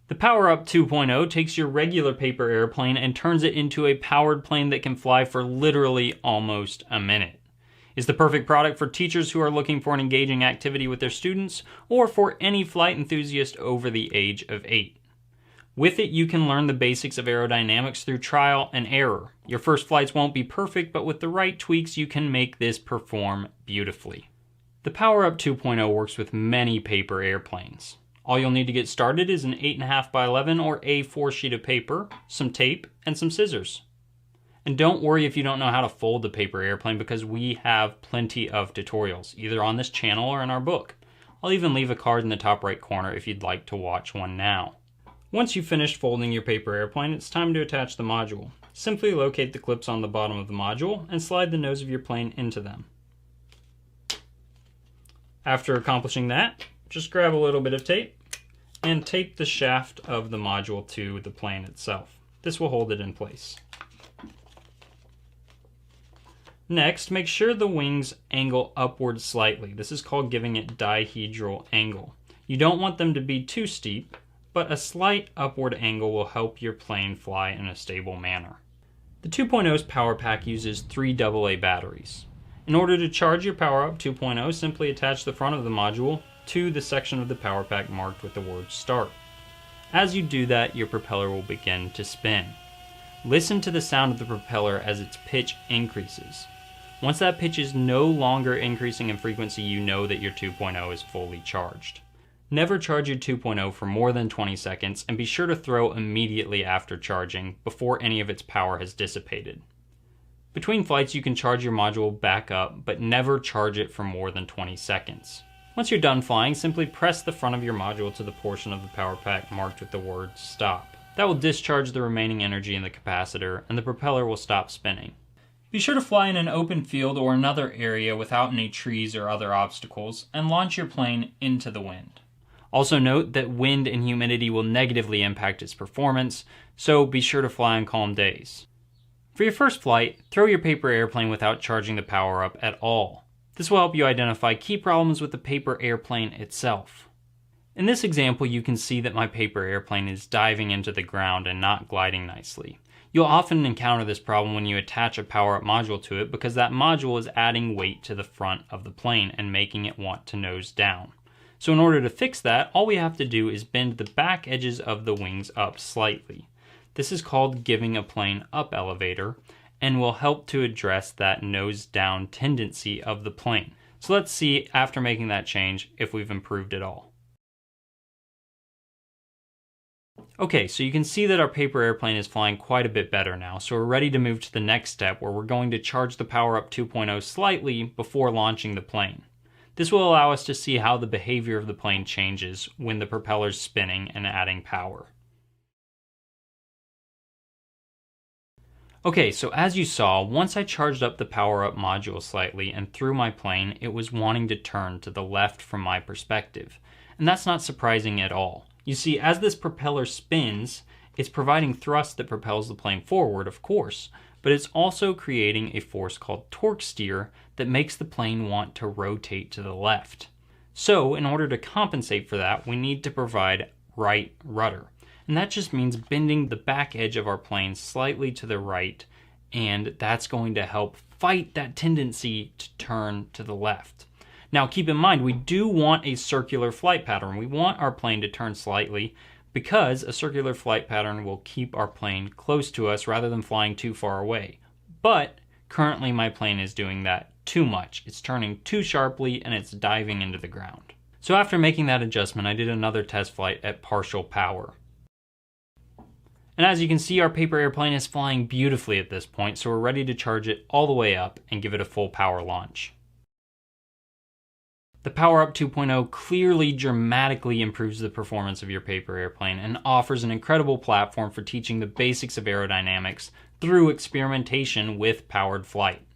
The POWERUP 2.0 takes your regular paper airplane and turns it into a powered plane that can fly for literally almost a minute. It's the perfect product for teachers who are looking for an engaging activity with their students, or for any flight enthusiast over the age of 8. With it, you can learn the basics of aerodynamics through trial and error. Your first flights won't be perfect, but with the right tweaks, you can make this perform beautifully. The POWERUP 2.0 works with many paper airplanes. All you'll need to get started is an 8.5 by 11 or A4 sheet of paper, some tape, and some scissors. And don't worry if you don't know how to fold the paper airplane, because we have plenty of tutorials, either on this channel or in our book. I'll even leave a card in the top right corner if you'd like to watch one now. Once you've finished folding your paper airplane, it's time to attach the module. Simply locate the clips on the bottom of the module and slide the nose of your plane into them. After accomplishing that, just grab a little bit of tape and tape the shaft of the module to the plane itself. This will hold it in place. Next, make sure the wings angle upward slightly. This is called giving it dihedral angle. You don't want them to be too steep, but a slight upward angle will help your plane fly in a stable manner. The 2.0's power pack uses 3 AA batteries. In order to charge your POWERUP 2.0, simply attach the front of the module to the section of the power pack marked with the word START. As you do that, your propeller will begin to spin. Listen to the sound of the propeller as its pitch increases. Once that pitch is no longer increasing in frequency, you know that your 2.0 is fully charged. Never charge your 2.0 for more than 20 seconds, and be sure to throw immediately after charging, before any of its power has dissipated. Between flights, you can charge your module back up, but never charge it for more than 20 seconds. Once you're done flying, simply press the front of your module to the portion of the power pack marked with the word STOP. That will discharge the remaining energy in the capacitor, and the propeller will stop spinning. Be sure to fly in an open field or another area without any trees or other obstacles, and launch your plane into the wind. Also note that wind and humidity will negatively impact its performance, so be sure to fly on calm days. For your first flight, throw your paper airplane without charging the POWERUP at all. This will help you identify key problems with the paper airplane itself. In this example, you can see that my paper airplane is diving into the ground and not gliding nicely. You'll often encounter this problem when you attach a POWERUP module to it, because that module is adding weight to the front of the plane and making it want to nose down. So in order to fix that, all we have to do is bend the back edges of the wings up slightly. This is called giving a plane up elevator, and will help to address that nose down tendency of the plane. So let's see, after making that change, if we've improved at all. Okay, so you can see that our paper airplane is flying quite a bit better now, so we're ready to move to the next step, where we're going to charge the POWERUP 2.0 slightly before launching the plane. This will allow us to see how the behavior of the plane changes when the propeller's spinning and adding power. Okay, so as you saw, once I charged up the POWERUP module slightly and threw my plane, it was wanting to turn to the left from my perspective. And that's not surprising at all. You see, as this propeller spins, it's providing thrust that propels the plane forward, of course, but it's also creating a force called torque steer that makes the plane want to rotate to the left. So, in order to compensate for that, we need to provide right rudder. And that just means bending the back edge of our plane slightly to the right, and that's going to help fight that tendency to turn to the left. Now keep in mind, we do want a circular flight pattern. We want our plane to turn slightly, because a circular flight pattern will keep our plane close to us rather than flying too far away. But currently my plane is doing that too much. It's turning too sharply and it's diving into the ground. So after making that adjustment, I did another test flight at partial power. And as you can see, our paper airplane is flying beautifully at this point, so we're ready to charge it all the way up and give it a full power launch. The POWERUP 2.0 clearly dramatically improves the performance of your paper airplane and offers an incredible platform for teaching the basics of aerodynamics through experimentation with powered flight.